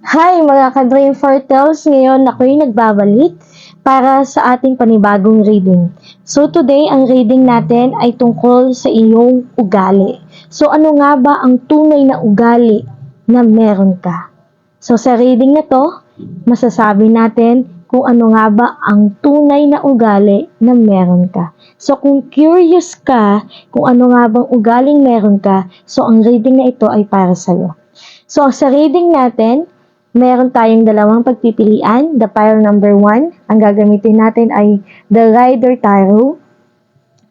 Hi mga ka-Dream Fortels! Ngayon ako'y nagbabalik para sa ating panibagong reading. So today, ang reading natin ay tungkol sa iyong ugali. So ano nga ba ang tunay na ugali na meron ka? So sa reading na to, masasabi natin kung ano nga ba ang tunay na ugali na meron ka. So kung curious ka kung ano nga bang ugaling meron ka, so ang reading na ito ay para sa'yo. So sa reading natin, meron tayong dalawang pagpipilian. The pile number 1, ang gagamitin natin ay the Rider Tarot.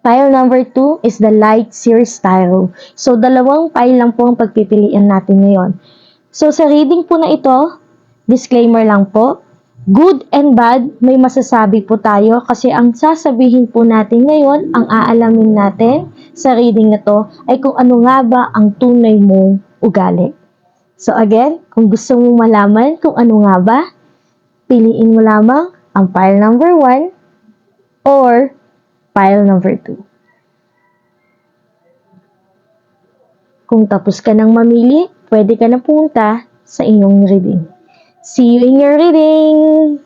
Pile number 2 is the Light Series Tarot. So, dalawang pile lang po ang pagpipilian natin ngayon. So, sa reading po na ito, disclaimer lang po, good and bad, may masasabi po tayo kasi ang sasabihin po natin ngayon, ang aalamin natin sa reading na to ay kung ano nga ba ang tunay mong ugali. So again, kung gusto mong malaman kung ano nga ba, piliin mo lamang ang pile number 1 or pile number 2. Kung tapos ka nang mamili, pwede ka na pumunta sa inyong reading. See you in your reading!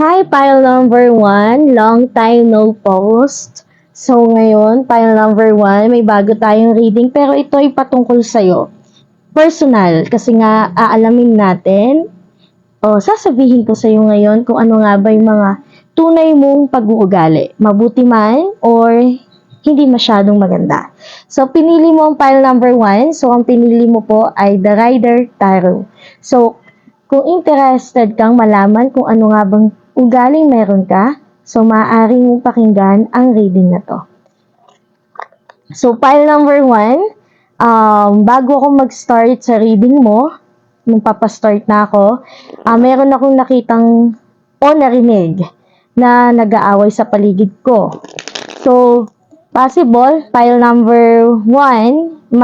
Hi, pile number 1. Long time no post. So, ngayon, pile number 1, may bago tayong reading, pero ito ay patungkol sa'yo. Personal, kasi nga aalamin natin, o sasabihin ko sa'yo ngayon kung ano nga ba yung mga tunay mong pag-uugali. Mabuti man, or hindi masyadong maganda. So, pinili mo ang pile number 1. So, ang pinili mo po ay The Rider Tarot. So, kung interested kang malaman kung ano nga bang ugaling meron ka, so maaaring mong pakinggan ang reading na to. So, pile number 1, bago ako mag-start sa reading mo, nung papastart na ako, meron akong nakitang o narinig na nag-aaway sa paligid ko. So, possible, pile number 1,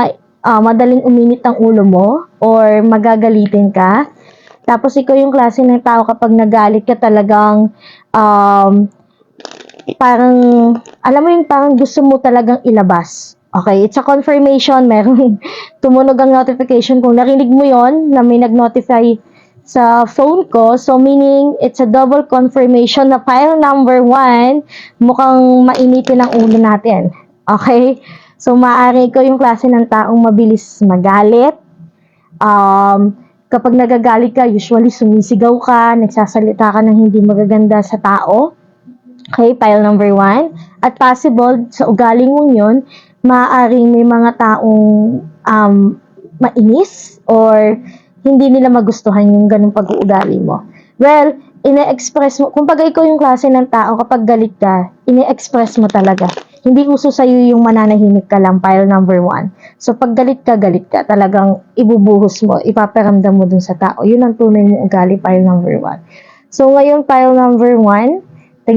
madaling uminit ang ulo mo or magagalitin ka. Tapos ikaw yung klase ng tao kapag nagalit ka talagang parang, alam mo yung parang gusto mo talagang ilabas. Okay, it's a confirmation. Merong tumunog ang notification. Kung narinig mo yon na may nag-notify sa phone ko, so meaning it's a double confirmation na file number 1, mukhang mainitin ang ulo natin. Okay? So, maaari ko yung klase ng taong mabilis magalit. Kapag nagagalit ka, usually sumisigaw ka, nagsasalita ka ng hindi magaganda sa tao. Okay, pile number 1. At possible, sa ugaling mong yun, maaaring may mga taong mainis or hindi nila magustuhan yung ganung pag-uugali mo. Well, ine-express mo, kumbaga ikaw yung klase ng tao, kapag galit ka, ine-express mo talaga. Hindi uso sa'yo yung mananahimik ka lang, pile number 1. So, pag galit ka, talagang ibubuhos mo, ipaparamdam mo dun sa tao. Yun ang tunay mong ugali, pile number 1. So, ngayon, pile number 1,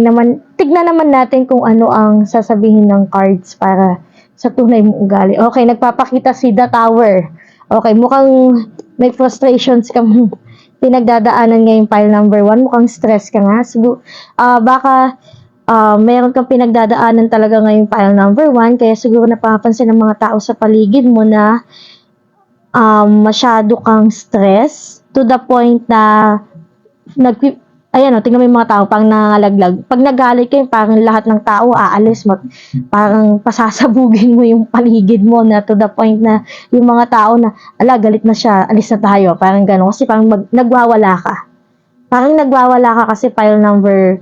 tignan naman natin kung ano ang sasabihin ng cards para sa tunay mong ugali. Okay, nagpapakita si The Tower. Okay, mukhang may frustrations kang pinagdadaanan ngayong pile number 1. Mukhang stress ka nga. Baka meron kang pinagdadaanan talaga ngayong pile number 1, kaya siguro napapansin ng mga tao sa paligid mo na masyado kang stress to the point na tingnan mo yung mga tao pang nangalaglag. Pag nagalit kayo, parang lahat ng tao aalis, parang pasasabugin mo yung paligid mo na to the point na yung mga tao na, galit na siya, alis na tayo, parang gano'n. Kasi parang nagwawala ka. Parang nagwawala ka kasi pile number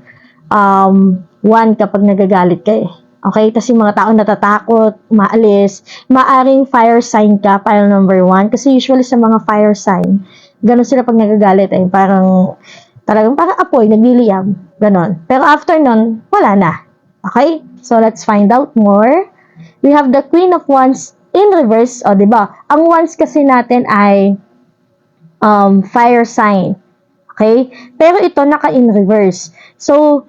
1 kapag nagagalit ka eh. Okay? Tapos yung mga tao natatakot, umaalis. Maaring fire sign ka, pile number 1. Kasi usually sa mga fire sign, gano'n sila pag nagagalit eh. Parang apoy, nagliliyab. Ganon. Pero after nun, wala na. Okay? So, let's find out more. We have the Queen of Wands in reverse. O, diba? Ang Wands kasi natin ay fire sign. Okay? Pero ito, naka-in reverse. So,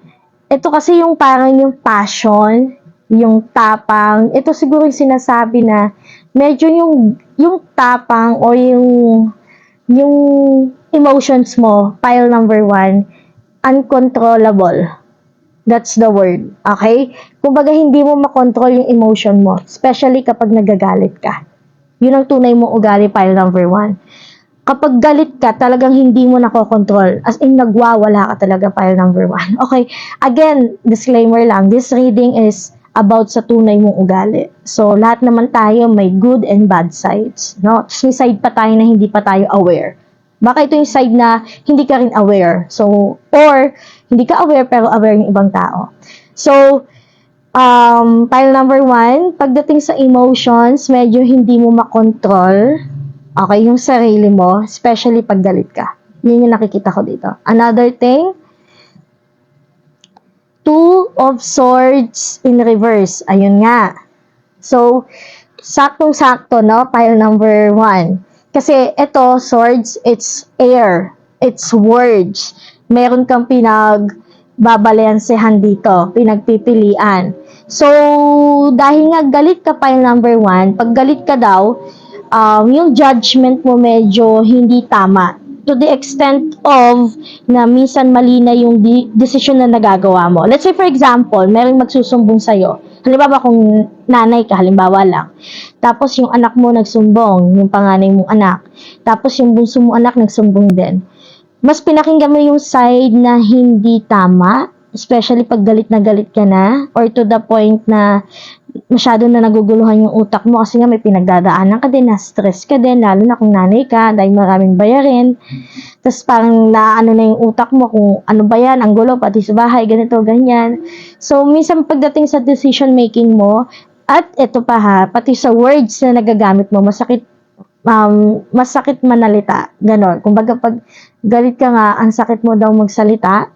ito kasi yung parang yung passion, yung tapang. Ito siguro yung sinasabi na medyo yung tapang o yung emotions mo, pile number 1, uncontrollable. That's the word. Okay? Kumbaga, hindi mo makontrol yung emotion mo. Especially kapag nagagalit ka. Yun ang tunay mong ugali, pile number 1. Kapag galit ka, talagang hindi mo nakokontrol. As in, nagwawala ka talaga, pile number 1. Okay? Again, disclaimer lang. This reading is about sa tunay mong ugali. So, lahat naman tayo may good and bad sides. No? Tapos may side pa tayo na hindi pa tayo aware. Baka ito yung side na hindi ka rin aware. So, or hindi ka aware pero aware ng ibang tao. So, pile number 1, pagdating sa emotions, medyo hindi mo makontrol, okay, yung sarili mo, especially pag galit ka. Yun yung nakikita ko dito. Another thing, 2 of Swords in reverse. Ayun nga. So, saktong-sakto, no? Pile number 1. Kasi ito, swords, it's air. It's words. Meron kang pinagbabalansehan dito. Pinagpipilian. So, dahil nga galit ka, pile number 1, pag galit ka daw, yung judgment mo medyo hindi tama. To the extent of na minsan mali na yung decision na nagagawa mo. Let's say for example, merong magsusumbong sa'yo. Halimbawa kung nanay ka, halimbawa lang. Tapos yung anak mo nagsumbong, yung panganay mong anak. Tapos yung bunso mong anak nagsumbong din. Mas pinakinggan mo yung side na hindi tama, especially pag galit na galit ka na, or to the point na masyado na naguguluhan yung utak mo kasi nga may pinagdadaanan ka din, na-stress ka din, lalo na kung nanay ka, dahil maraming bayarin. Tapos parang naano na yung utak mo kung ano ba yan, ang gulo, pati sa bahay, ganito, ganyan. So, minsan pagdating sa decision making mo, at ito pa ha, pati sa words na nagagamit mo, masakit manalita, ganon. Kumbaga pag galit ka nga, ang sakit mo daw magsalita.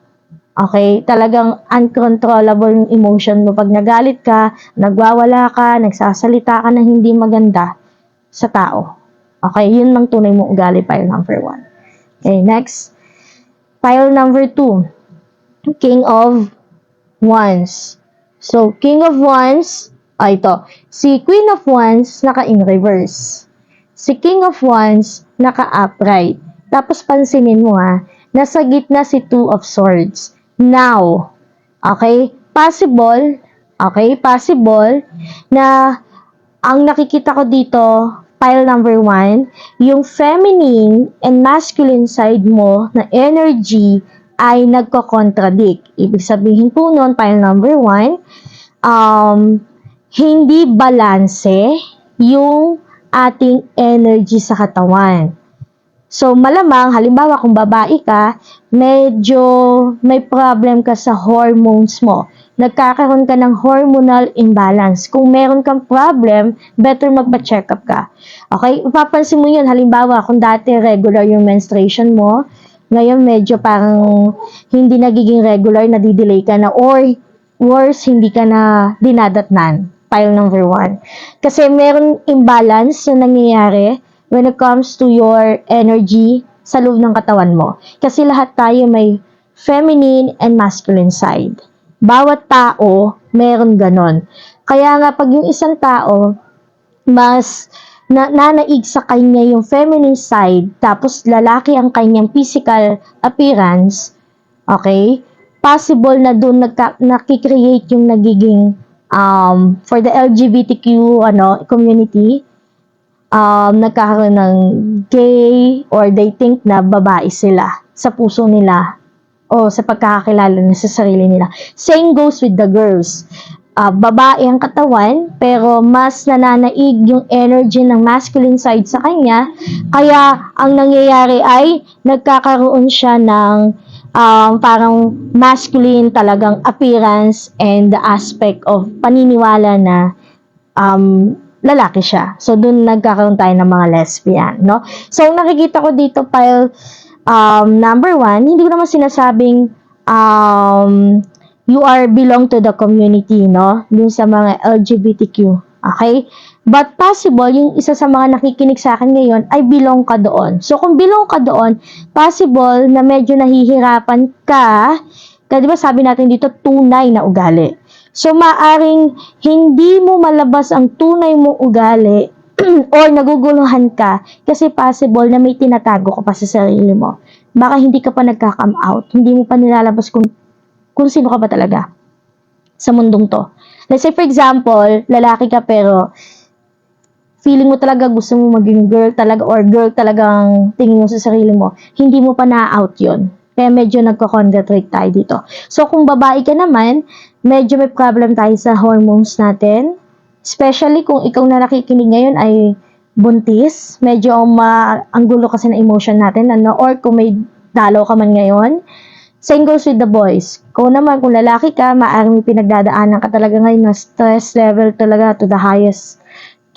Okay? Talagang uncontrollable yung emotion mo. Pag nagalit ka, nagwawala ka, nagsasalita ka na hindi maganda sa tao. Okay? Yun lang tunay mong ugali, pile number 1. Okay, next. Pile number 2. King of Wands. So, King of Wands, ito. Si Queen of Wands, naka-in reverse. Si King of Wands, naka-upright. Tapos, pansinin mo nasa gitna si Two of Swords. Now, okay, possible na ang nakikita ko dito, pile number 1, yung feminine and masculine side mo na energy ay nagko-contradict. Ibig sabihin po nun, pile number 1, hindi balanse yung ating energy sa katawan. So, malamang, halimbawa, kung babae ka, medyo may problem ka sa hormones mo. Nagkakaroon ka ng hormonal imbalance. Kung meron kang problem, better magpa-check up ka. Okay? Ipapansin mo yun. Halimbawa, kung dati regular yung menstruation mo, ngayon medyo parang hindi nagiging regular, nadidelay ka na, or worse, hindi ka na dinadatnan. Pile number 1. Kasi meron imbalance na nangyayari when it comes to your energy sa loob ng katawan mo. Kasi lahat tayo may feminine and masculine side. Bawat tao, meron ganon. Kaya nga, pag yung isang tao, mas nanaig sa kanya yung feminine side, tapos lalaki ang kanyang physical appearance, okay? Possible na doon nakikreate yung nagiging, for the LGBTQ community, nagkakaroon ng gay or they think na babae sila sa puso nila o sa pagkakakilala nila sa sarili nila. Same goes with the girls. Babae ang katawan pero mas nananaig yung energy ng masculine side sa kanya, kaya ang nangyayari ay nagkakaroon siya ng parang masculine talagang appearance and the aspect of paniniwala na lalaki siya. So, dun nagkakaroon tayo ng mga lesbian, no? So, nakikita ko dito, pile number 1, hindi ko naman sinasabing you are belong to the community, no? Dun sa mga LGBTQ, okay? But possible, yung isa sa mga nakikinig sa akin ngayon ay belong ka doon. So, kung belong ka doon, possible na medyo nahihirapan ka, di ba sabi natin dito, tunay na ugali. So, maaring hindi mo malabas ang tunay mong ugali or naguguluhan ka kasi possible na may tinatago ka pa sa sarili mo. Baka hindi ka pa nagka-come out. Hindi mo pa nilalabas kung sino ka ba talaga. sa mundong to. Let's say for example, lalaki ka pero feeling mo talaga gusto mo maging girl talaga or girl talagang tingin mo sa sarili mo, hindi mo pa na-out yun. Kaya medyo nagko-contradict tayo dito. So, kung babae ka naman, medyo may problem tayo sa hormones natin. Especially kung ikaw na nakikinig ngayon ay buntis, medyo ang gulo kasi ng emotion natin, ano? Or kung may dalaw ka man ngayon, same goes with the boys. Kung naman, kung lalaki ka, maaaring pinagdadaanan ka talaga ngayon na stress level talaga to the highest.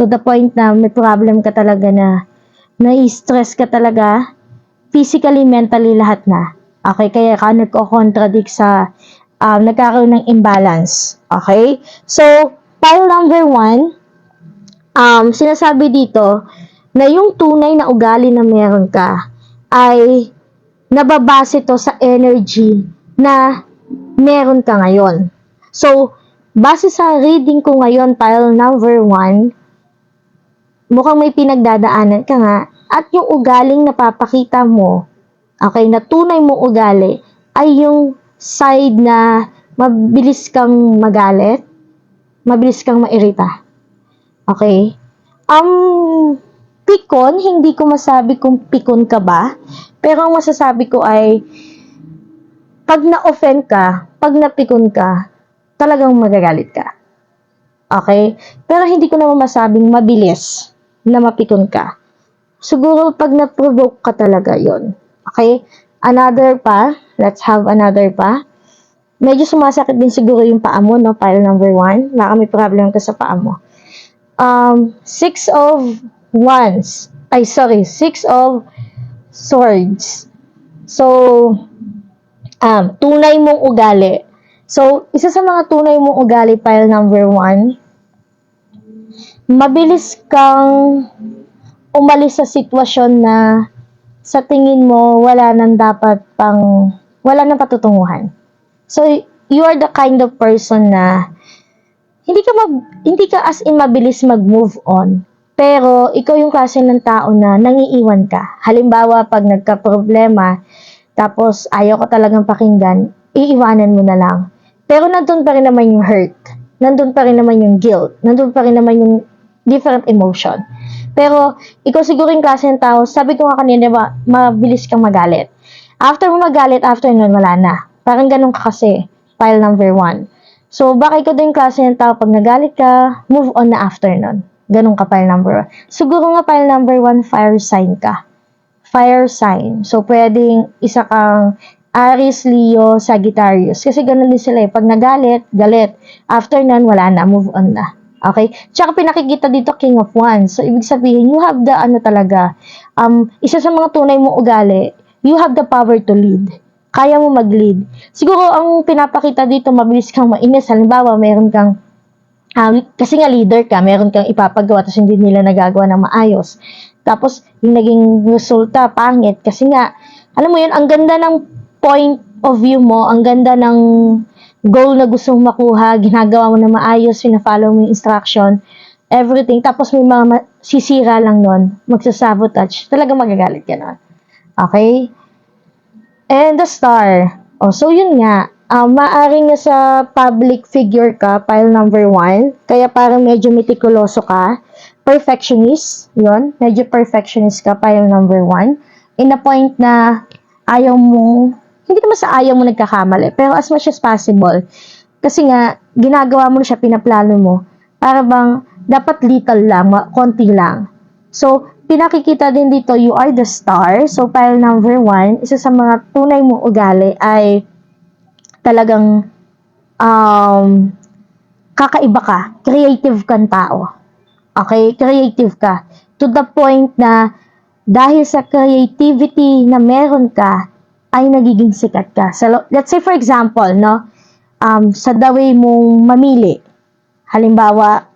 To the point na may problem ka talaga na nai-stress ka talaga, physically, mentally, lahat na. Okay, kaya ka nagko-contradict sa nagkakaroon ng imbalance. Okay? So, pile number 1, sinasabi dito na yung tunay na ugali na meron ka ay nababase to sa energy na meron ka ngayon. So, base sa reading ko ngayon, pile number 1, mukhang may pinagdadaanan ka nga at yung ugaling napapakita mo, okay, na tunay mong ugali ay yung side na mabilis kang magalit, mabilis kang mairita. Okay? Pikon, hindi ko masabi kung pikon ka ba, pero ang masasabi ko ay pag na-offend ka, pag napikon ka, talagang magagalit ka. Okay? Pero hindi ko naman masabing mabilis na mapikon ka. Siguro pag na-provoke ka talaga yon. Okay? Another pa, let's have another pa. Medyo sumasakit din siguro yung paa mo, no? Pile number 1. Baka may problem ka sa paa mo. 6 of wands. Ay, sorry. 6 of swords. So, tunay mong ugali. So, isa sa mga tunay mong ugali, pile number 1, mabilis kang umalis sa sitwasyon na sa tingin mo wala nang patutunguhan. So, you are the kind of person na hindi ka as in mabilis mag-move on. Pero, ikaw yung klase ng tao na nangiiwan ka. Halimbawa, pag nagka-problema, tapos ayaw ko talagang pakinggan, iiwanan mo na lang. Pero nandun pa rin naman yung hurt. Nandun pa rin naman yung guilt. Nandun pa rin naman yung different emotion. Pero, ikaw siguro yung klase ng tao, sabi ko nga kanina, mabilis kang magalit. After mo magalit, after nun, wala na. Parang ganun ka kasi, pile number 1. So, baka ikaw din yung klase ng tao, pag nagalit ka, move on na after nun. Ganun ka, pile number 1. Siguro nga, pile number 1, fire sign ka. Fire sign. So, pwedeng isa kang Aries, Leo, Sagittarius. Kasi ganun din sila eh. Pag nagalit, galit. After nun, wala na. Move on na. Okay? Tsaka pinakikita dito, King of Wands. So, ibig sabihin, you have the talaga. Isa sa mga tunay mong ugali, you have the power to lead. Kaya mo mag-lead. Siguro, ang pinapakita dito, mabilis kang mainis. Halimbawa, meron kang kasi nga leader ka, meron kang ipapagawa tapos hindi nila nagagawa ng maayos. Tapos, yung naging resulta, pangit. Kasi nga, alam mo yun, ang ganda ng point of view mo, ang ganda ng goal na gusto mong makuha, ginagawa mo na maayos, pina-follow mo yung instruction, everything. Tapos, may mga sisira lang nun, magsasabotage. Talaga magagalit ka nun. Okay? And the star. So yun nga. Maaring sa public figure ka, pile number 1. Kaya parang medyo meticuloso ka. Perfectionist. Yun. Medyo perfectionist ka, pile number 1. In a point na ayaw mo, hindi naman sa ayaw mo nagkakamali, pero as much as possible. Kasi nga, ginagawa mo na siya, pinaplano mo. Para bang, dapat little lang, konti lang. So, pinakikita din dito, you are the star. So, pile number 1, isa sa mga tunay mong ugali ay talagang kakaiba ka. Creative kang tao. Okay? Creative ka. To the point na dahil sa creativity na meron ka, ay nagiging sikat ka. So, let's say for example, no? Sa the way mong mamili. Halimbawa,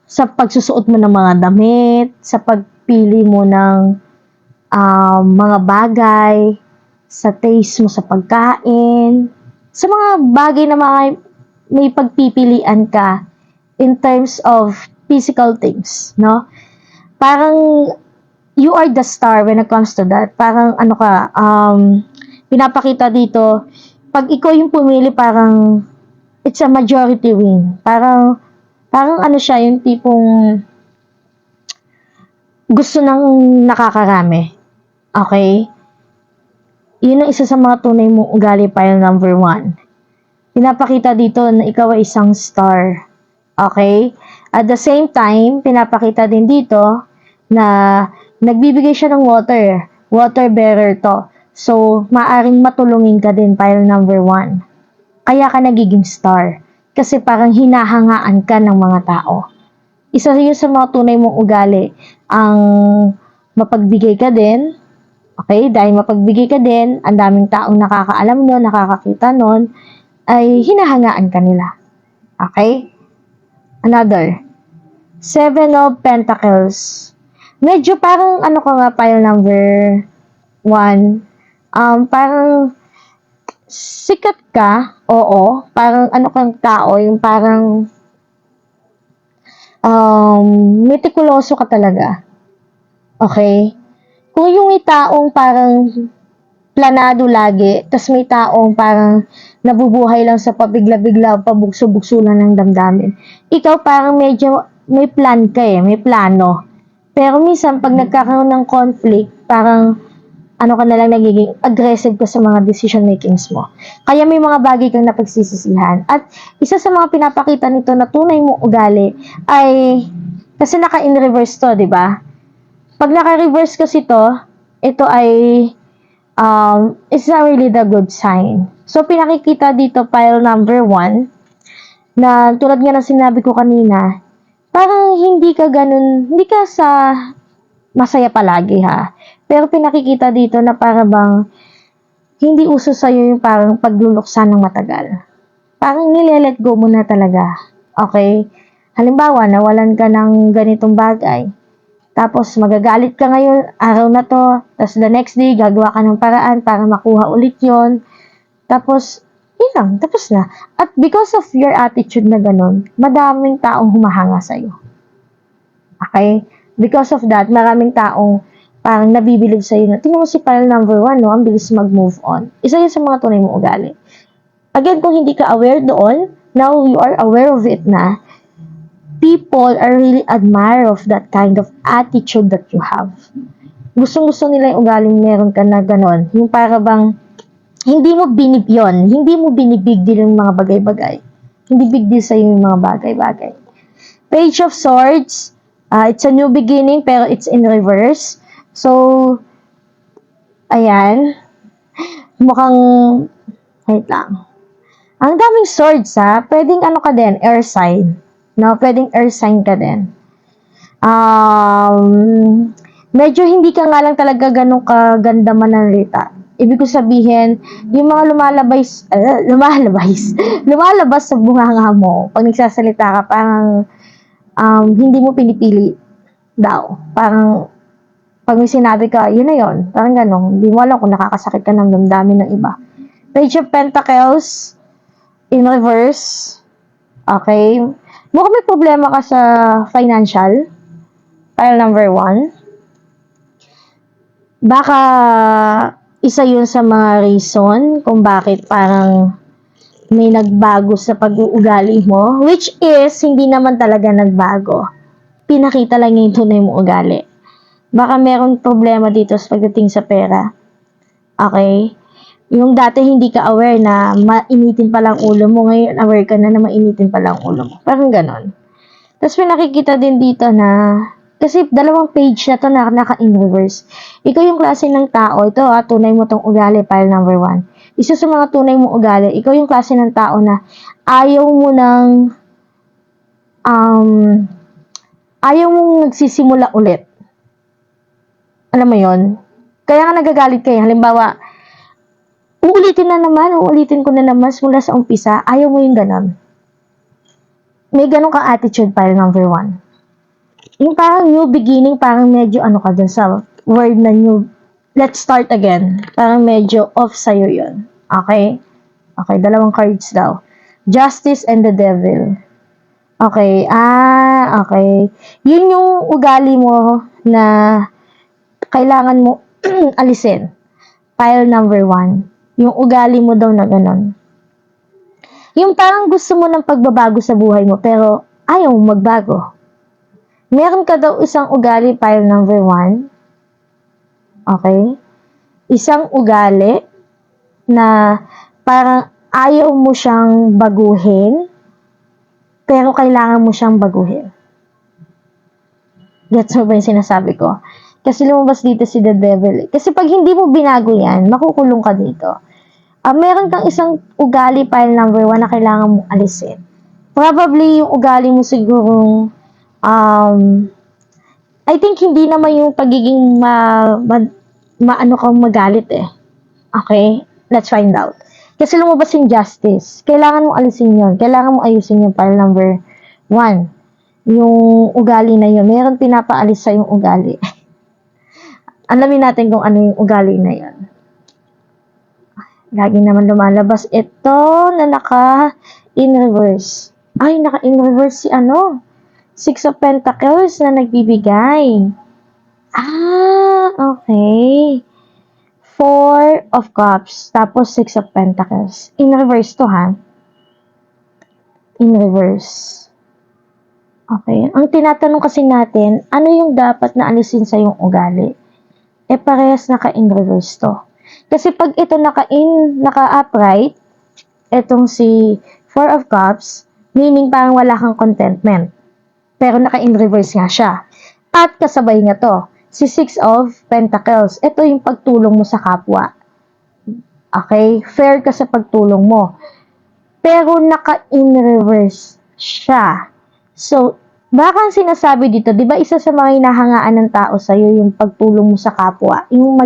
sa pagsusuot mo ng mga damit, sa pagpili mo ng mga bagay, sa taste mo sa pagkain, sa mga bagay na may pagpipilian ka in terms of physical things, no? Parang you are the star when it comes to that. Parang pinapakita dito, pag ikaw yung pumili, parang it's a majority win. Parang ano siya, yung tipong gusto ng nakakarami. Okay? Yun ang isa sa mga tunay mong ugali, pile number 1. Pinapakita dito na ikaw ay isang star. Okay? At the same time, pinapakita din dito na nagbibigay siya ng water. Water bearer to. So, maaring matulungin ka din, pile number 1. Kaya ka nagiging star. Kasi parang hinahangaan ka ng mga tao. Isa yun sa mga tunay mong ugali. Ang mapagbigay ka din. Okay? Dahil mapagbigay ka din, ang daming taong nakakaalam nun, nakakakita nun, ay hinahangaan ka nila. Okay? Another. 7 of Pentacles. Medyo parang ano ko nga, pile number 1. Parang sikat ka, oo. Parang ano kang tao, yung parang metikuloso ka talaga. Okay? Kung yung may taong parang planado lagi, tas may taong parang nabubuhay lang sa pabigla-bigla, pabugso-bugso lang ng damdamin. Ikaw parang medyo may plan ka may plano. Pero minsan, pag nagkakaroon ng conflict, parang ano ka na lang, nagiging aggressive ka sa mga decision makings mo. Kaya may mga bagay kang napagsisisihan. At isa sa mga pinapakita nito na tunay mong ugali ay, kasi naka-in reverse to, di ba? Pag naka-reverse kasi to, ito ay it's not really the good sign. So, pinakikita dito, pile number 1, na tulad nga ng sinabi ko kanina, parang hindi ka sa masaya palagi ha. Pero pinakikita dito na parang bang hindi uso sa'yo yung parang pagluluksa ng matagal. Parang nile-let go mo na talaga. Okay? Halimbawa, nawalan ka ng ganitong bagay. Tapos magagalit ka ngayon, araw na to, tapos the next day, gagawa ka ng paraan para makuha ulit yon. Tapos, yun lang, tapos na. At because of your attitude na ganun, madaming taong humahanga sa'yo. Okay? Because of that, maraming taong parang nabibilib sa'yo na, tingnan mo si pile number 1, no? Ang bilis mag-move on. Isa yun sa mga tunay mong ugali. Again, kung hindi ka aware doon, now you are aware of it na, people are really admire of that kind of attitude that you have. Gustong-gusto nila yung ugaling meron ka na ganon. Yung para bang, hindi mo binibig deal yung mga bagay-bagay. Hindi big deal sa'yo yung mga bagay-bagay. Page of Swords, it's a new beginning, pero it's in reverse. So, ayan. Mukhang, wait lang. Ang daming swords pwedeng ano ka din, air sign. No, pwedeng earth sign ka din. Medyo hindi ka nga lang talaga ganun kaganda manalita. Ibig ko sabihin, yung mga lumalabas sa bunganga mo, pag nagsasalita ka, parang hindi mo pinipili daw. Parang, pag may sinabi ka, yun na yun. Parang ganun. Hindi mo alam kung nakakasakit ka ng damdamin ng iba. Page of Pentacles, in reverse. Okay. Mukhang may problema ka sa financial. Pile number 1. Baka isa yun sa mga reason kung bakit parang may nagbago sa pag-uugali mo. Which is, hindi naman talaga nagbago. Pinakita lang yung tunay mong ugali. Baka meron problema dito sa pagdating sa pera. Okay? Yung dati hindi ka aware na mainitin pa lang ulo mo, ngayon aware ka na mainitin pa lang ulo mo. Parang ganon. Tapos may nakikita din dito na, kasi 2 page na to na naka-in reverse. Ikaw yung klase ng tao, ito tunay mo tong ugali, pile number 1. Isa sa mga tunay mong ugali, ikaw yung klase ng tao na ayaw mo nagsisimula ulit. Alam mo yon? Kaya nga nagagalit kayo. Halimbawa, uulitin ko na naman mula sa umpisa, ayaw mo yung ganon. May ganon kang attitude, pile number 1. Yung parang new beginning, parang medyo ano ka dun sa word na new, let's start again. Parang medyo off sa'yo yun. Okay? Okay, 2 cards daw. Justice and the Devil. Okay, okay. Yun yung ugali mo na kailangan mo alisin. Pile number 1. Yung ugali mo daw na ganon. Yung parang gusto mo ng pagbabago sa buhay mo, pero ayaw mo magbago. Meron ka daw isang ugali, pile number 1. Okay? Isang ugali na parang ayaw mo siyang baguhin, pero kailangan mo siyang baguhin. Gets mo ba yung sinasabi ko? Kasi lumabas dito si the devil. Kasi pag hindi mo binago yan, makukulong ka dito. Meron kang isang ugali, pile number 1, na kailangan mong alisin. Probably yung ugali mo sigurong, I think hindi naman yung pagiging maano kang magalit eh. Okay? Let's find out. Kasi lumabas yung justice. Kailangan mong alisin yun. Kailangan mong ayusin yung pile number 1. Yung ugali na yun. Meron pinapaalis sa yung ugali. Alamin natin kung ano yung ugali na yun. Lagi naman lumalabas ito na naka-in reverse. Ay, naka-in reverse si ano? 6 of Pentacles na nagbibigay. Okay. 4 of Cups, tapos 6 of Pentacles. In reverse to, ha? In reverse. Okay. Ang tinatanong kasi natin, ano yung dapat na alisin sa yung ugali? Parehas naka-in reverse to. Kasi pag ito naka-upright, etong si 4 of Cups, meaning parang wala kang contentment. Pero naka-in reverse nga siya. At kasabay nga to, si 6 of Pentacles. Ito yung pagtulong mo sa kapwa. Okay? Fair ka sa pagtulong mo. Pero naka-in reverse siya. So, baka sinasabi dito, di ba isa sa mga hinahangaan ng tao sa'yo yung pagtulong mo sa kapwa, yung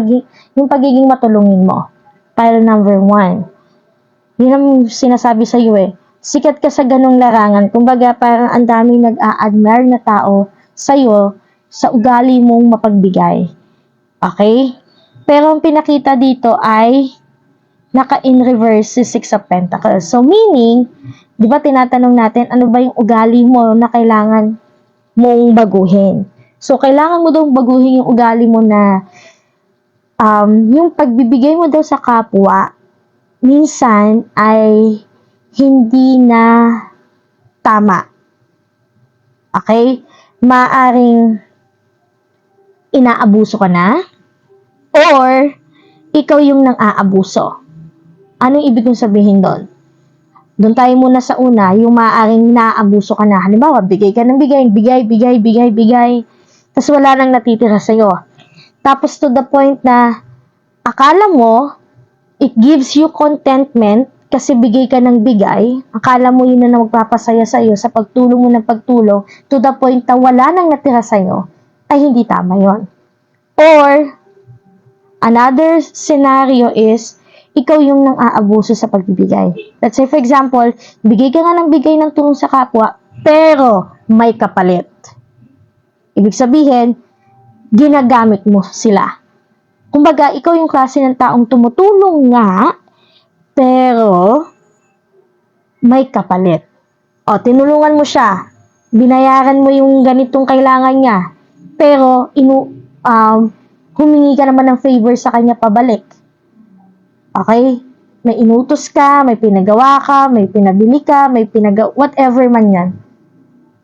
pagiging matulungin mo. Pile number 1. Yun ang sinasabi sa'yo eh. Sikat ka sa ganong larangan. Kumbaga, parang ang daming nag-a-admire na tao sa'yo sa ugali mong mapagbigay. Okay? Pero ang pinakita dito ay naka-in reverse si 6 of Pentacles. So, meaning, di ba tinatanong natin, ano ba yung ugali mo na kailangan mong baguhin? So, kailangan mo daw baguhin yung ugali mo na yung pagbibigay mo daw sa kapwa, minsan ay hindi na tama. Okay? Maaring inaabuso ka na or ikaw yung nang-aabuso. Anong ibig kong sabihin doon? Doon tayo muna sa una, yung maaaring naaabuso ka na. Halimbawa, bigay ka ng bigay. Tapos wala nang natitira sa'yo. Tapos to the point na akala mo, it gives you contentment kasi bigay ka ng bigay. Akala mo yun na magpapasaya sa'yo sa pagtulong mo ng pagtulong to the point na wala nang natira sa'yo, ay hindi tama yon. Or, another scenario is, ikaw yung nang-aabuso sa pagbibigay. Let's say, for example, bigay ka nga ng bigay ng tulong sa kapwa, pero may kapalit. Ibig sabihin, ginagamit mo sila. Kumbaga, ikaw yung klase ng taong tumutulong nga, pero may kapalit. O, tinulungan mo siya, binayaran mo yung ganitong kailangan niya, pero humingi ka naman ng favor sa kanya pabalik. Okay? May inutos ka, may pinagawa ka, may pinabili ka, whatever man yan.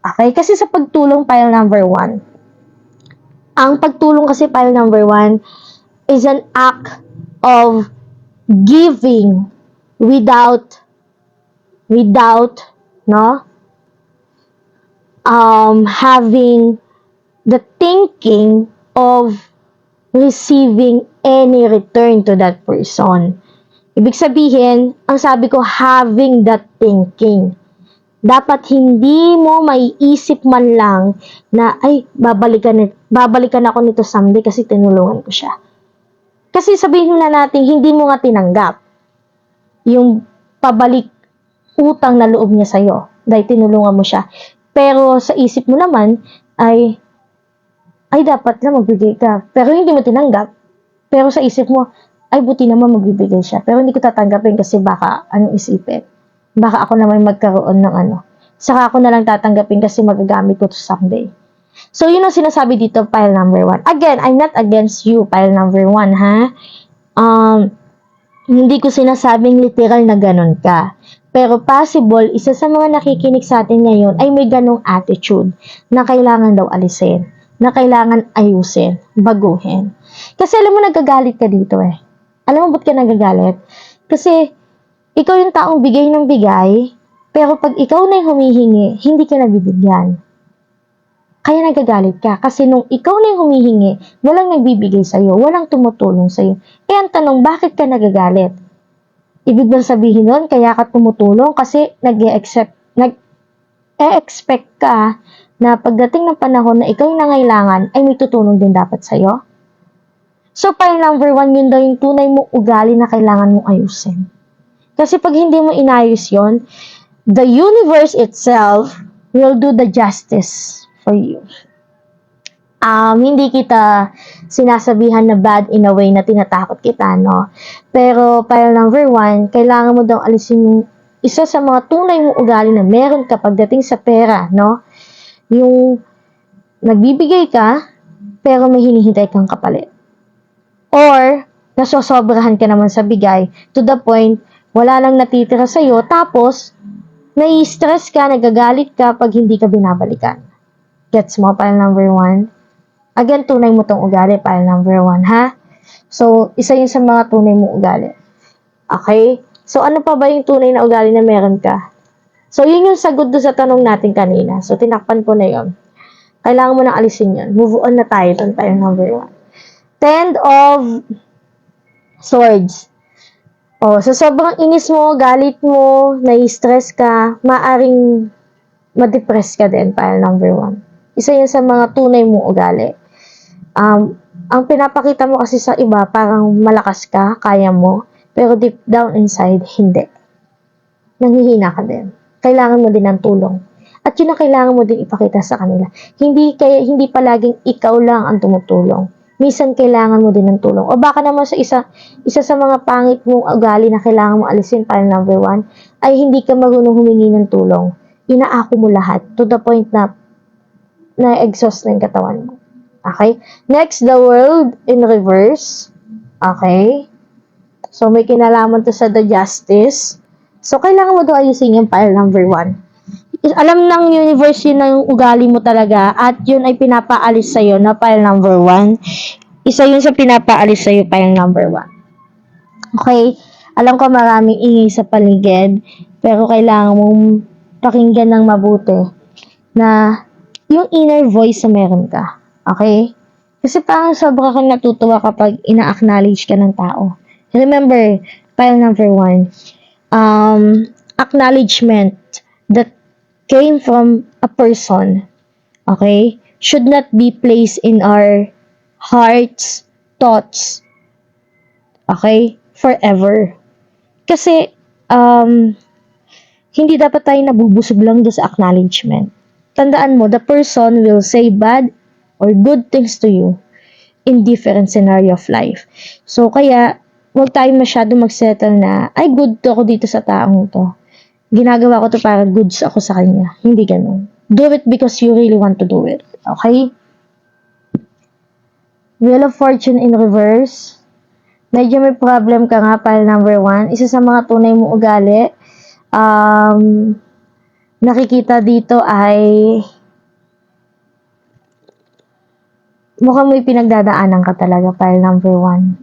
Okay? Kasi sa pagtulong, pile number 1. Ang pagtulong kasi, pile number 1, is an act of giving without having the thinking of receiving any return to that person. Ibig sabihin, ang sabi ko, having that thinking. Dapat hindi mo maiisip man lang na, ay, babalikan ako nito someday kasi tinulungan ko siya. Kasi sabihin na natin, hindi mo nga tinanggap yung pabalik utang na loob niya sa'yo dahil tinulungan mo siya. Pero sa isip mo naman, ay dapat na magbigay ka. Pero hindi mo tinanggap. Pero sa isip mo, ay buti naman magbibigay siya. Pero hindi ko tatanggapin kasi baka anong isipin. Baka ako naman magkaroon ng Saka ako na lang tatanggapin kasi magagamit ko to someday. So, yun ang sinasabi dito, pile number 1. Again, I'm not against you, pile number 1, ha? Hindi ko sinasabing literal na ganun ka. Pero possible, isa sa mga nakikinig sa atin ngayon ay may ganong attitude na kailangan daw alisin, na kailangan ayusin, baguhin. Kasi alam mo, nagagalit ka dito eh. Alam mo ba't ka nagagalit? Kasi ikaw yung taong bigay ng bigay, pero pag ikaw na yung humihingi, hindi ka nabibigyan. Kaya nagagalit ka. Kasi nung ikaw na yung humihingi, walang nagbibigay sa'yo, walang tumutulong sa'yo. Eh ang tanong, bakit ka nagagalit? Ibig bang sabihin nun, kaya ka tumutulong kasi nag-e-expect ka na pagdating ng panahon na ikaw yung nangailangan, ay may tutulong din dapat sa'yo? So, para number 1, yun daw yung tunay mong ugali na kailangan mong ayusin. Kasi pag hindi mo inayos yon, the universe itself will do the justice for you. Hindi kita sinasabihan na bad in a way na tinatakot kita, no? Pero para number 1, kailangan mo daw alisin yung isa sa mga tunay mong ugali na meron ka pagdating sa pera, no? Yung nagbibigay ka, pero may hinihintay kang kapalit. Or, nasosobrahan ka naman sa bigay to the point, wala lang natitira sa'yo, tapos, nai-stress ka, nagagalit ka pag hindi ka binabalikan. Gets mo, para number 1? Again, tunay mo tong ugali, para number 1, ha? So, isa yun sa mga tunay mong ugali. Okay? So, ano pa ba yung tunay na ugali na meron ka? So, yun yung sagot doon sa tanong natin kanina. So, tinakpan ko na yun. Kailangan mo nang alisin yun. Move on na tayo doon, para number 1. 10 of Swords. So sobrang inis mo, galit mo, nai-stress ka, maaring ma-depress ka din, para number 1. Isa yun sa mga tunay mong ugali. Ang pinapakita mo kasi sa iba, parang malakas ka, kaya mo, pero deep down inside, hindi. Nanghihina ka din. Kailangan mo din ng tulong. At yun ang kailangan mo din ipakita sa kanila. Hindi palaging ikaw lang ang tumutulong. Minsan kailangan mo din ng tulong. O baka naman sa isa sa mga pangit mong ugali na kailangan mo alisin, para number 1, ay hindi ka marunong humingi ng tulong. Inaako mo lahat to the point na na-exhaust na yung katawan mo. Okay? Next, the world in reverse. Okay? So, may kinalaman to sa the justice. So, kailangan mo doon ayusin yung file number 1. Alam ng universe yun na yung ugali mo talaga at yun ay pinapaalis sa'yo na file number 1. Isa yun sa pinapaalis sa'yo, file number 1. Okay? Alam ko maraming ingay sa paligid, pero kailangan mong pakinggan ng mabuti na yung inner voice na meron ka. Okay? Kasi parang sobra kang natutuwa kapag ina-acknowledge ka ng tao. Remember, file number 1, acknowledgement that came from a person, okay, should not be placed in our hearts, thoughts, okay, forever. Kasi, hindi dapat tayo nabubusog lang doon sa acknowledgement. Tandaan mo, the person will say bad or good things to you in different scenario of life. So, kaya, huwag tayo masyado mag-settle na, ay, good to ako dito sa taong to. Ginagawa ko to para goods ako sa kanya. Hindi ganun. Do it because you really want to do it. Okay? Wheel of Fortune in reverse. Medyo may problem ka nga, pile number 1. Isa sa mga tunay mong ugali, nakikita dito ay mukhang may pinagdadaanan ka talaga, pile number 1.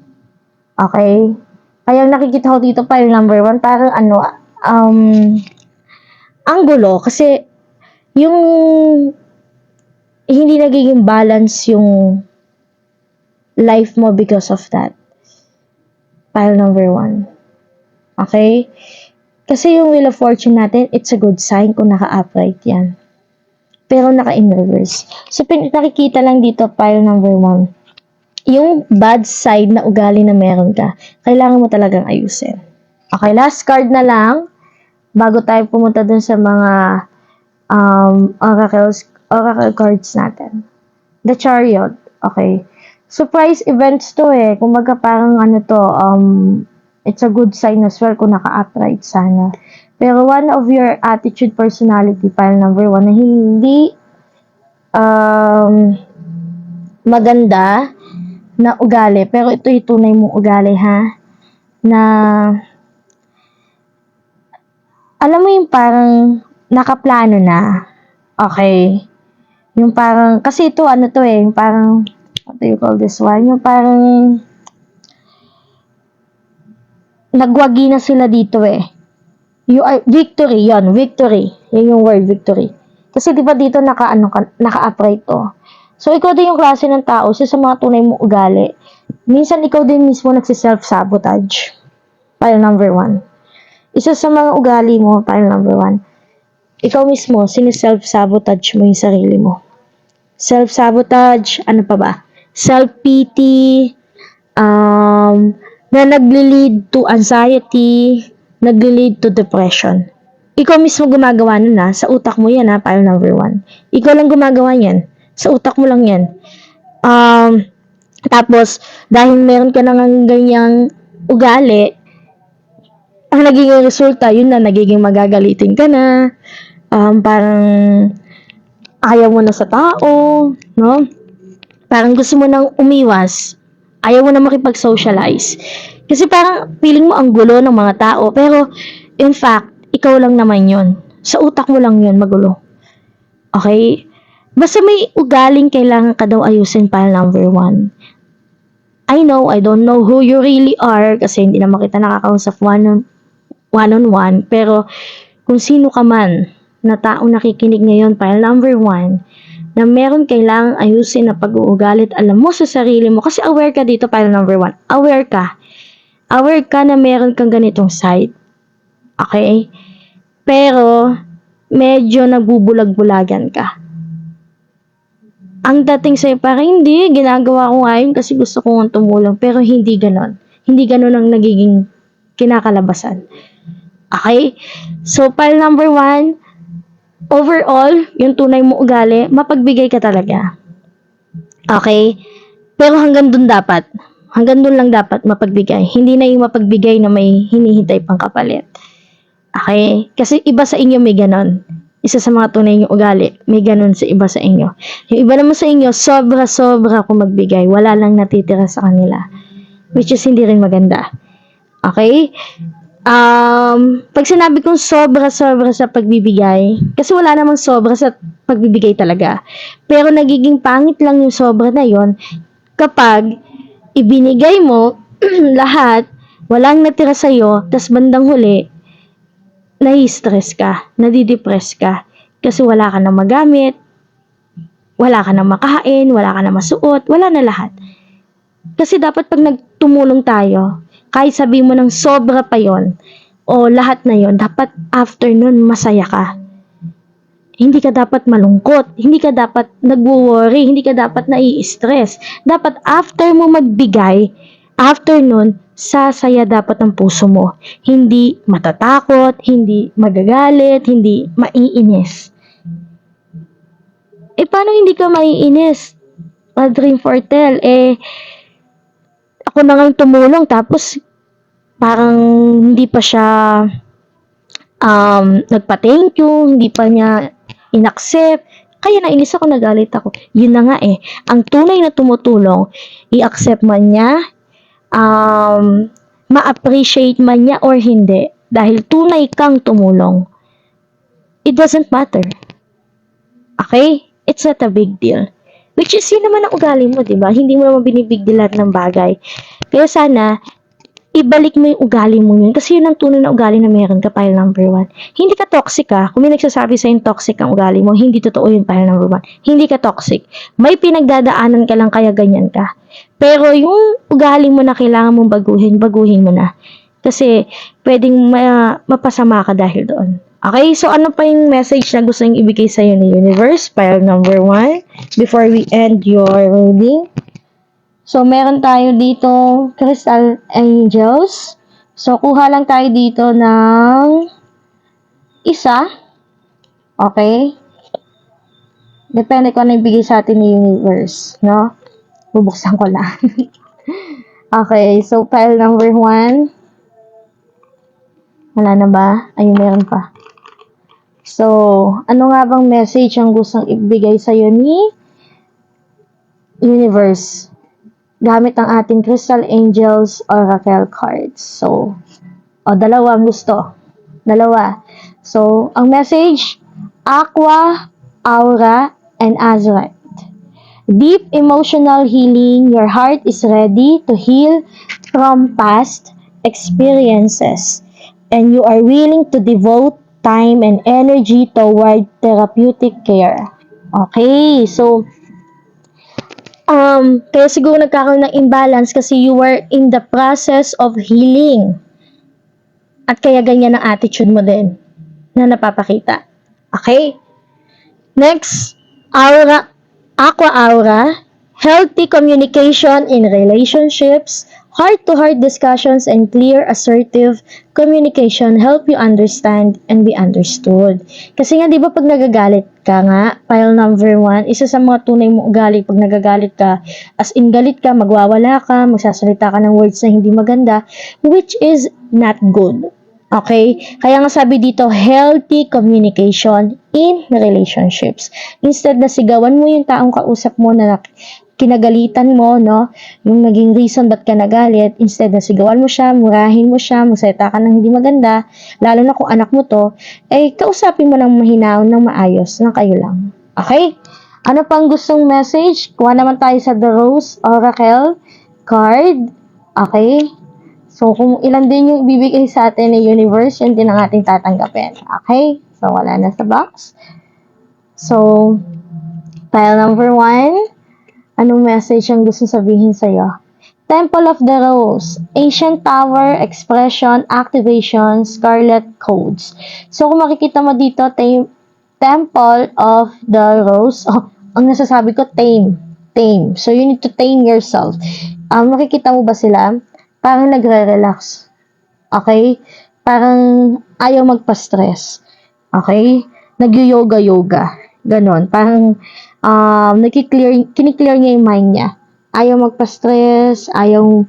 Okay? Kaya nakikita ko dito, pile number 1, parang ang gulo kasi yung hindi nagiging balance yung life mo because of that. Pile number 1. Okay? Kasi yung Wheel of Fortune natin, it's a good sign kung naka-upright yan. Pero naka-in reverse. So, nakikita lang dito, pile number 1. Yung bad side na ugali na meron ka, kailangan mo talagang ayusin. Okay, last card na lang bago tayo pumunta dun sa mga oracle cards natin. The Chariot. Okay. Surprise events to eh. Kumbaga parang it's a good sign as well kung naka-upright sana. Pero one of your attitude, personality, pile number 1 na hindi maganda na ugali. Pero ito yung tunay mong ugali, ha? na alam mo yung parang nakaplano na. Okay. Yung parang, kasi ito, ano to eh, yung parang, what do you call this one? Yung parang, nagwagi na sila dito eh. Victory, yon victory. Yun yung word, victory. Kasi di ba dito naka-upright to. So, ikaw din yung klase ng tao, sa mga tunay mong ugali. Minsan, ikaw din mismo nagsi-self-sabotage. File number 1. Isa sa mga ugali mo, file number 1. Ikaw mismo, siniself-sabotage mo yung sarili mo. Self-sabotage, ano pa ba? Self-pity, na nagli-lead to anxiety, nagli-lead to depression. Ikaw mismo gumagawa nun sa utak mo yan file number 1. Ikaw lang gumagawa yan. Sa utak mo lang yan. Tapos, dahil meron ka nang ganyang ugali, ang nagiging resulta, yun na, nagiging magagalitin ka na, parang ayaw mo na sa tao, no? Parang gusto mo nang umiwas, ayaw mo na makipag-socialize. Kasi parang feeling mo ang gulo ng mga tao, pero in fact, ikaw lang naman yun. Sa utak mo lang yun magulo. Okay? Basta may ugaling kailangan ka daw ayusin file number 1. I don't know who you really are kasi hindi naman kita nakakausap one-on-one, pero kung sino ka man na taong nakikinig ngayon, file number 1, na meron kailangang ayusin na pag-uugalit, alam mo sa sarili mo, kasi aware ka dito, file number 1, aware ka na meron kang ganitong side, okay? Pero, medyo nagbubulag-bulagan ka. Ang dating sa'yo, parang hindi, ginagawa ko ngayon kasi gusto kong tumulong, pero hindi ganon. Hindi ganon ang nagiging kinakalabasan. Okay? So, file number 1, overall, yung tunay mo ugali, mapagbigay ka talaga. Okay? Pero hanggang dun dapat. Hanggang dun lang dapat mapagbigay. Hindi na yung mapagbigay na may hinihintay pang kapalit. Okay? Kasi iba sa inyo may ganon. Isa sa mga tunay nyo ugali, may ganon sa iba sa inyo. Yung iba naman sa inyo, sobra-sobra kung magbigay. Wala lang natitira sa kanila. Which is hindi rin maganda. Okay? Pag sinabi kong sobra-sobra sa pagbibigay, kasi wala namang sobra sa pagbibigay talaga. Pero nagiging pangit lang yung sobra na yon kapag ibinigay mo lahat, walang natira sa'yo, tas bandang huli, nai-stress ka, nadidepress ka, kasi wala ka na magamit, wala ka na makain, wala ka na masuot, wala na lahat. Kasi dapat pag nagtumulong tayo, kahit sabi mo ng sobra pa yon o lahat na yon, dapat after nun masaya ka. Hindi ka dapat malungkot, hindi ka dapat nagwo-worry, hindi ka dapat nai-stress. Dapat after mo magbigay, after nun, sasaya dapat ang puso mo. Hindi matatakot, hindi magagalit, hindi maiinis. Paano hindi ka maiinis? Dream Fortel, ako na nga tumulong tapos parang hindi pa siya nagpa-thank you, hindi pa niya inaccept. Kaya nainis ako, nagalit ako. Yun na nga ang tunay na tumutulong, i-accept man niya, ma-appreciate man niya or hindi, dahil tunay kang tumulong. It doesn't matter. Okay? It's not a big deal. Which is, yun naman ang ugali mo, diba? Hindi mo naman binibigdilan ng bagay. Kaya sana, ibalik mo yung ugali mo yun. Kasi yun ang tunay na ugali na meron ka, file number 1. Hindi ka toxic Kung may nagsasabi sa'yo toxic ang ugali mo, hindi totoo yun, file number 1. Hindi ka toxic. May pinagdadaanan ka lang kaya ganyan ka. Pero yung ugali mo na kailangan mong baguhin mo na. Kasi pwedeng mapasama ka dahil doon. Okay, so ano pa yung message na gusto nyo ibigay sa'yo ni Universe? File number 1, before we end your reading. So, meron tayo dito Crystal Angels. So, kuha lang tayo dito ng isa. Okay? Depende kung ano ibigay sa atin ni Universe, no? Bubuksan ko lang. Okay, so file number 1. Wala na ba? Ayun, meron pa. So, ano nga bang message ang gustong ibigay sa'yo ni Universe? gamit ang ating Crystal Angels Oracle cards. So, dalawa ang gusto. Dalawa. So, ang message, Aqua, Aura, and Azurite. Deep emotional healing. Your heart is ready to heal from past experiences. And you are willing to devote time and energy toward therapeutic care. Okay, so kaya siguro nagkakaroon ng imbalance kasi you were in the process of healing. At kaya ganyan ang attitude mo din na napapakita. Okay? Next, aura, aqua aura, healthy communication in relationships, heart-to-heart discussions, and clear, assertive communication help you understand and be understood. Kasi nga, di ba pag nagagalit ka nga, pile number 1, isa sa mga tunay mong ugali pag nagagalit ka, as in galit ka, magwawala ka, magsasalita ka ng words na hindi maganda, which is not good. Okay? Kaya nga sabi dito, healthy communication in relationships. Instead na sigawan mo yung taong kausap mo na kinagalitan mo, no? Yung naging reason ba't ka nagalit, instead na sigawan mo siya, murahin mo siya, magsalita ka ng hindi maganda, lalo na kung anak mo to, kausapin mo ng mahinaon, ng maayos, na kayo lang. Okay? Ano pang gustong message? Kuha naman tayo sa The Rose Oracle card. Okay? So, kung ilan din yung ibibigay sa atin ng universe, yun din ang ating tatanggapin. Okay? So, wala na sa box. So, pile number 1, anong message ang gusto sabihin sa'yo? Temple of the Rose, Ancient Tower, Expression, Activation, Scarlet Codes. So, kung makikita mo dito, Temple of the Rose, ang nasasabi ko, tame. So, you need to tame yourself. Makikita mo ba sila? Parang nagre-relax. Okay? Parang ayaw magpa-stress. Okay? Nag-yoga-yoga. Ganon. Parang kiniklear niya yung mind niya. Ayaw magpa-stress, ayaw,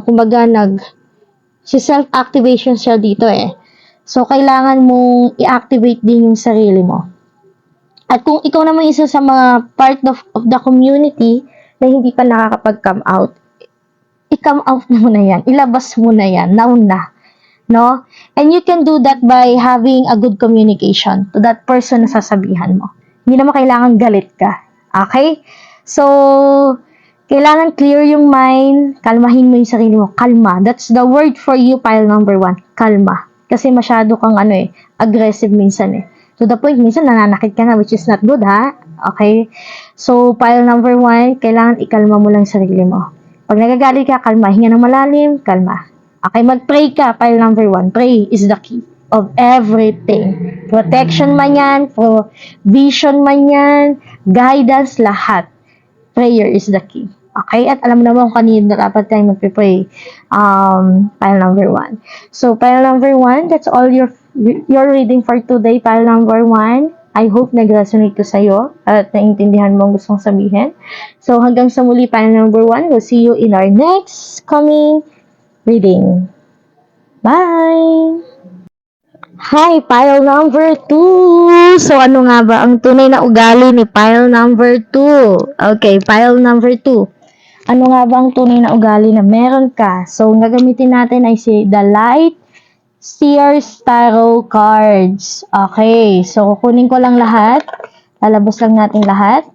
kumbaga self-activation siya dito eh. So, kailangan mong i-activate din yung sarili mo. At kung ikaw naman isa sa mga part of the community na hindi pa nakakapag-come out, i-come out na mo na yan. Ilabas mo na yan. Now na. No? And you can do that by having a good communication to that person na sasabihan mo. Hindi naman kailangan galit ka. Okay? So, kailangan clear yung mind, kalmahin mo yung sarili mo. Kalma. That's the word for you, pile number 1. Kalma. Kasi masyado kang aggressive minsan eh. To the point, minsan nananakit ka na, which is not good, ha? Okay? So, pile number 1, kailangan ikalma mo lang sarili mo. Pag nagagalit ka, kalma. Hinga ng malalim, kalma. Okay, mag-pray ka, pile number 1. Pray is the key of everything. Protection man yan, provision man yan, guidance, lahat. Prayer is the key. Okay? At alam naman kung kanina dapat tayo magpipray. Pile number 1. So, pile number 1, that's all your reading for today, pile number 1. I hope nag-resonate to sa'yo at naintindihan mo ang gustong sabihin. So, hanggang sa muli, pile number 1. We'll see you in our next coming reading. Bye! Hi, pile number 2. So, ano nga ba ang tunay na ugali ni pile number 2? Okay, pile number 2. Ano nga ba ang tunay na ugali na meron ka? So, ang gagamitin natin ay the Light Seers Tarot cards. Okay, so kukunin ko lang lahat. Lalabas lang natin lahat.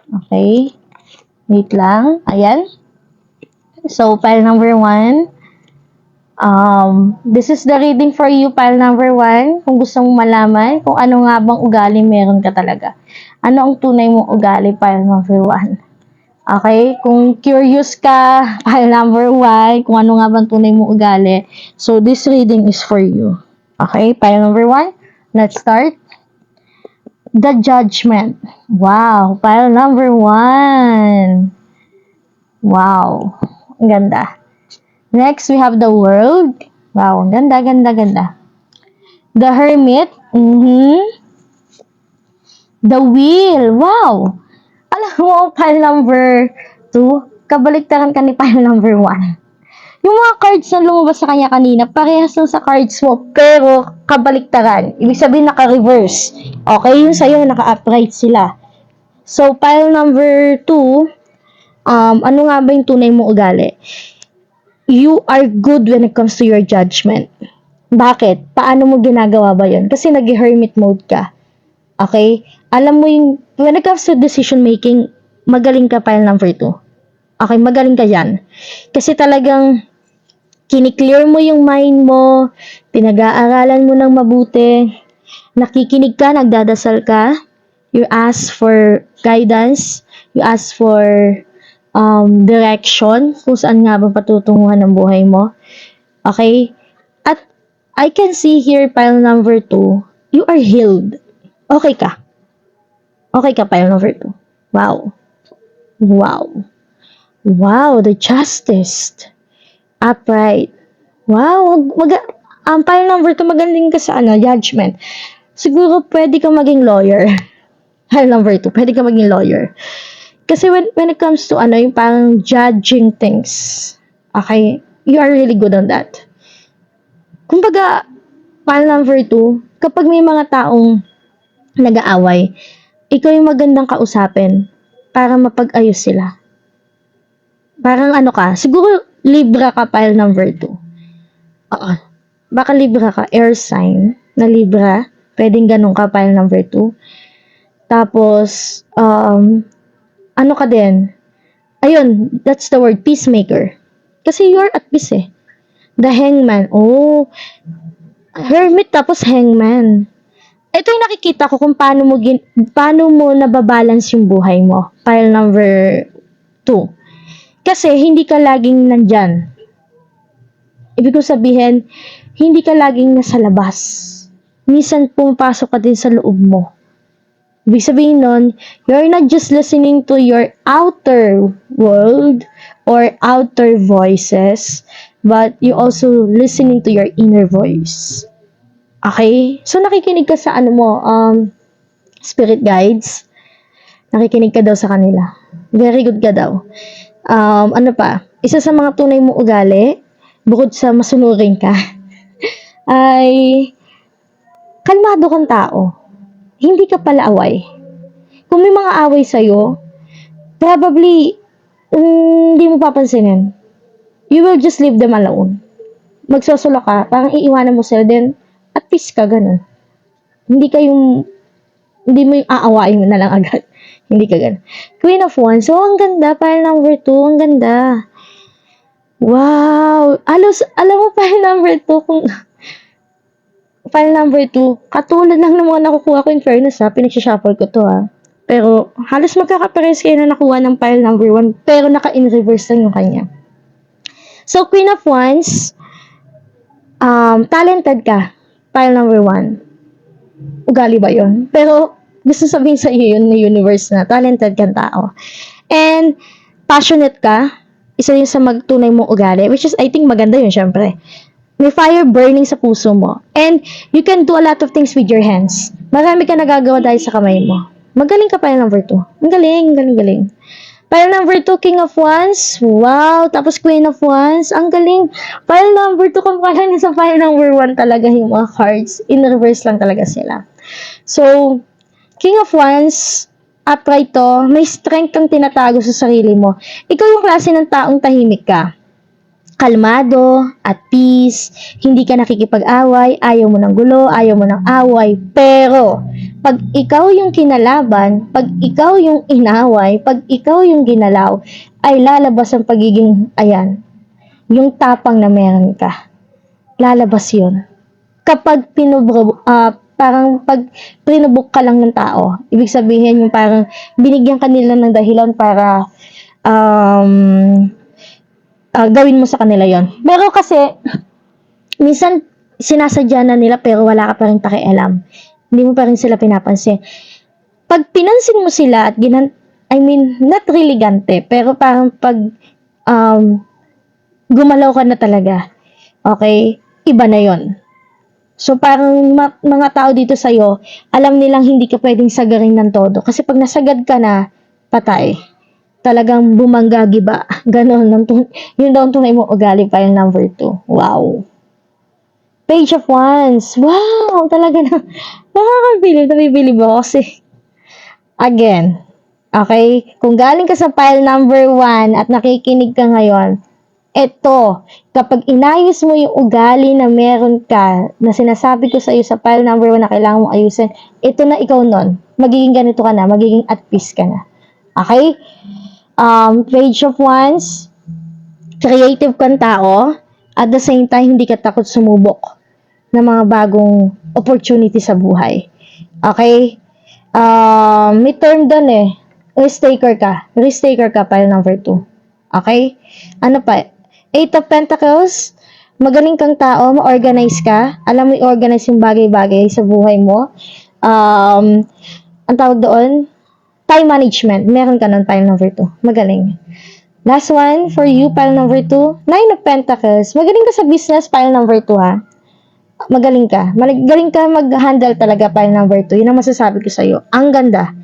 Okay. Wait lang. Ayan. So, pile number 1. This is the reading for you, pile number 1. Kung gusto mong malaman kung ano nga bang ugali meron ka talaga. Ano ang tunay mong ugali, pile number 1. Okay? Kung curious ka, pile number 1, kung ano nga bang tunay mong ugali. So, this reading is for you. Okay? Pile number 1. Let's start. The Judgment. Wow. Pile number 1. Wow. Ang ganda. Next, we have the World. Wow. Ang ganda, ganda, ganda. The Hermit. The Wheel. Wow. Alam mo, pile number 2, kabaliktaran ka ni pile number 1. Yung mga cards na lumabas sa kanya kanina, parehas lang sa cards mo, pero kabaliktaran. Ibig sabihin, naka-reverse. Okay, yun sa'yo, naka-upright sila. So, pile number 2, Ano nga ba yung tunay mong ugali? You are good when it comes to your judgment. Bakit? Paano mo ginagawa ba yun? Kasi nag-hermit mode ka. Okay? Alam mo yung, when it comes to decision making, magaling ka pile number 2. Okay, magaling ka yan. Kasi talagang, kiniklear mo yung mind mo, pinag-aaralan mo ng mabuti, nakikinig ka, nagdadasal ka, you ask for guidance, you ask for direction, kung saan nga ba patutunguhan ng buhay mo. Okay? At I can see here, pile number 2, you are healed. Okay ka. Okay ka, pile number 2. Wow. Wow. Wow, the justice. Upright. Wow. Pile number 2, magaling ka sa judgment. Siguro pwede ka maging lawyer. Pile number 2, pwede ka maging lawyer. Kasi when it comes to yung parang judging things, okay, you are really good on that. Kumbaga, pile number 2, kapag may mga taong nag-aaway, ikaw yung magandang kausapin para mapag-ayos sila. Parang ka, siguro Libra ka, pile number 2. Oo. Baka Libra ka, air sign na Libra, pwedeng ganun ka, pile number 2. Tapos, ka din? Ayun, that's the word, peacemaker. Kasi you're at peace eh. The hangman. Oh, hermit tapos hangman. Ito yung nakikita ko kung paano mo nababalance yung buhay mo. Pile number 2. Kasi hindi ka laging nandyan. Ibig ko sabihin, hindi ka laging nasa labas. Minsan pumapasok ka din sa loob mo. Ibig sabihin nun, you're not just listening to your outer world or outer voices, but you also listening to your inner voice. Okay? So, nakikinig ka sa spirit guides. Nakikinig ka daw sa kanila. Very good ka daw. Ano pa? Isa sa mga tunay mong ugali, bukod sa masunurin ka, ay kalmado kang tao. Hindi ka pala away. Kung may mga away sa'yo, probably, hindi mo papansinin. You will just leave them alone. Magsosolo ka, parang iiwanan mo sila, then, at peace ka, ganun. Hindi mo yung aawain mo na lang agad. Hindi ka ganun. Queen of Wands, so, ang ganda, pile number 2, ang ganda. Wow! Alam mo, pile number 2, kung file number 2, katulad lang ng mga nakukuha ko in fairness pinag-shuffle ko to Pero halos magkakapares kayo na nakuha ng file number 1, pero naka-in reverse lang yung kanya. So, Queen of Wands, talented ka, file number 1. Ugali ba yun? Pero gusto sabihin sa iyo yun ng universe na talented kang tao. And passionate ka, isa yun sa magtunay mong ugali, which is I think maganda yun syempre. May fire burning sa puso mo. And you can do a lot of things with your hands. Marami ka nagagawa dahil sa kamay mo. Magaling ka, pile number 2. Ang galing. Pile number 2, King of Wands. Wow. Tapos Queen of Wands. Ang galing. Pile number 2, kumpara niya sa pile number 1 talaga yung mga cards. In reverse lang talaga sila. So, King of Wands, upright to. May strength kang tinatago sa sarili mo. Ikaw yung klase ng taong tahimik ka. Kalmado, at peace, hindi ka nakikipag-away, ayaw mo ng gulo, ayaw mo ng away, pero pag ikaw yung kinalaban, pag ikaw yung inaway, pag ikaw yung ginalaw, ay lalabas ang pagiging, yung tapang na meron ka. Lalabas yun. Kapag parang pag pinubok ka lang ng tao, ibig sabihin yung parang binigyan kanila ng dahilan para gawin mo sa kanila yon. Pero kasi, minsan, sinasadya na nila pero wala ka pa rin pakialam. Hindi mo pa rin sila pinapansin. Pag pinansin mo sila at not really gante, pero parang pag gumalaw ka na talaga, okay, iba na yon. So, parang mga tao dito sa'yo, alam nilang hindi ka pwedeng sagarin ng todo. Kasi pag nasagad ka na, patay. Talagang bumangga-giba. Ganon. Yun daw ang tunay mo ugali, file number 2. Wow. Page of Wands. Wow! Talaga na. Nakakabilib. Nabibilib ako kasi. Again. Okay? Kung galing ka sa pile number 1 at nakikinig ka ngayon, eto, kapag inayos mo yung ugali na meron ka, na sinasabi ko sa iyo sa pile number 1 na kailangan mong ayusin, ito na ikaw nun. Magiging ganito ka na, magiging at peace ka na. Okay? Page of Wands, creative kang tao, at the same time, hindi ka takot sumubok ng mga bagong opportunity sa buhay. Okay? May term doon eh. Risk taker ka, pile number 2. Okay? Ano pa? Eight of Pentacles, magaling kang tao, ma-organize ka, alam mo i-organize yung bagay-bagay sa buhay mo. Ang tawag doon, time management. Meron ka nun, pile number 2. Magaling. Last one, for you, pile number 2, Nine of Pentacles. Magaling ka sa business, pile number 2 ha. Magaling ka. Magaling ka mag-handle talaga, pile number 2. Yun ang masasabi ko sa'yo. Ang ganda.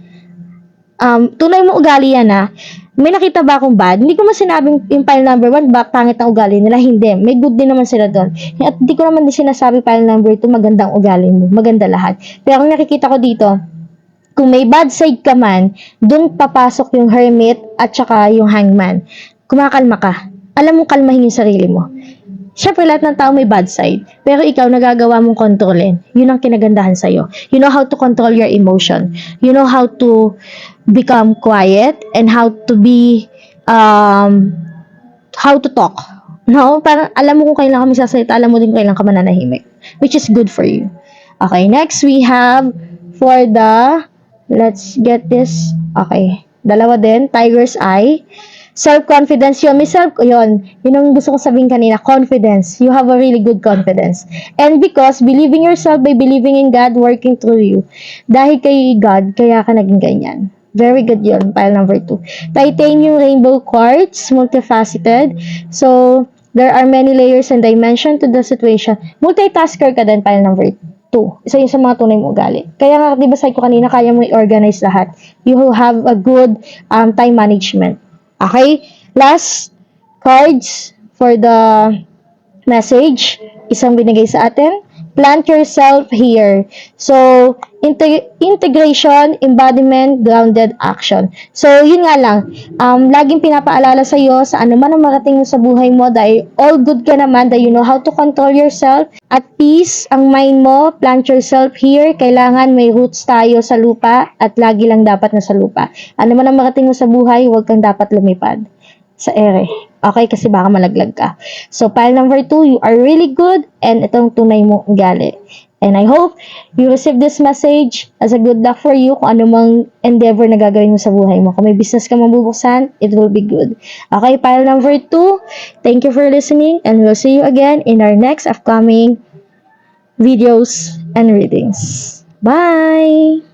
Tunay mo ugali yan ha. May nakita ba akong bad? Hindi ko man sinabing yung pile number 1, pangit ang ugali nila. Hindi. May good din naman sila doon. At hindi ko naman din sinasabi pile number 2, magandang ugali mo. Maganda lahat. Pero ang nakikita ko dito, kung may bad side ka man, doon papasok yung hermit at saka yung hangman. Kumakalma ka. Alam mo kalmahin yung sarili mo. Siyempre, lahat ng tao may bad side. Pero ikaw, nagagawa mong kontrolin. Yun ang kinagandahan sa'yo. You know how to control your emotion. You know how to become quiet and how to be, how to talk. No? Parang alam mo kung kailan ka magsasalita, alam mo din kung kailan ka mananahimik. Which is good for you. Okay, next we have for the, let's get this, okay, dalawa din, tiger's eye. Self-confidence, yun ang gusto ko sabihin kanina, confidence. You have a really good confidence. And because believing yourself by believing in God working through you. Dahil kay God, kaya ka naging ganyan. Very good yun, pile number 2. Titanium rainbow quartz, multifaceted. So, there are many layers and dimension to the situation. Multitasker ka din, pile number 2. Isa yun sa mga tunay mo ugali. Kaya nga, di ba sabi ko kanina, kaya mo i-organize lahat. You have a good time management. Okay? Last cards for the message. Isang binigay sa atin. Plant yourself here. So, integration, embodiment, grounded action. So, yun nga lang. Laging pinapaalala sa iyo sa ano man ang marating mo sa buhay mo dahil all good ka naman, dahil you know how to control yourself. At peace, ang mind mo, plant yourself here. Kailangan may roots tayo sa lupa at lagi lang dapat na sa lupa. Ano man ang marating mo sa buhay, huwag kang dapat lumipad sa ere. Okay? Kasi baka malaglag ka. So, pile number 2, you are really good and itong tunay mong ugali. And I hope you receive this message as a good luck for you kung ano mang endeavor na gagawin mo sa buhay mo. Kung may business ka mabubuksan, it will be good. Okay, pile number 2, thank you for listening and we'll see you again in our next upcoming videos and readings. Bye!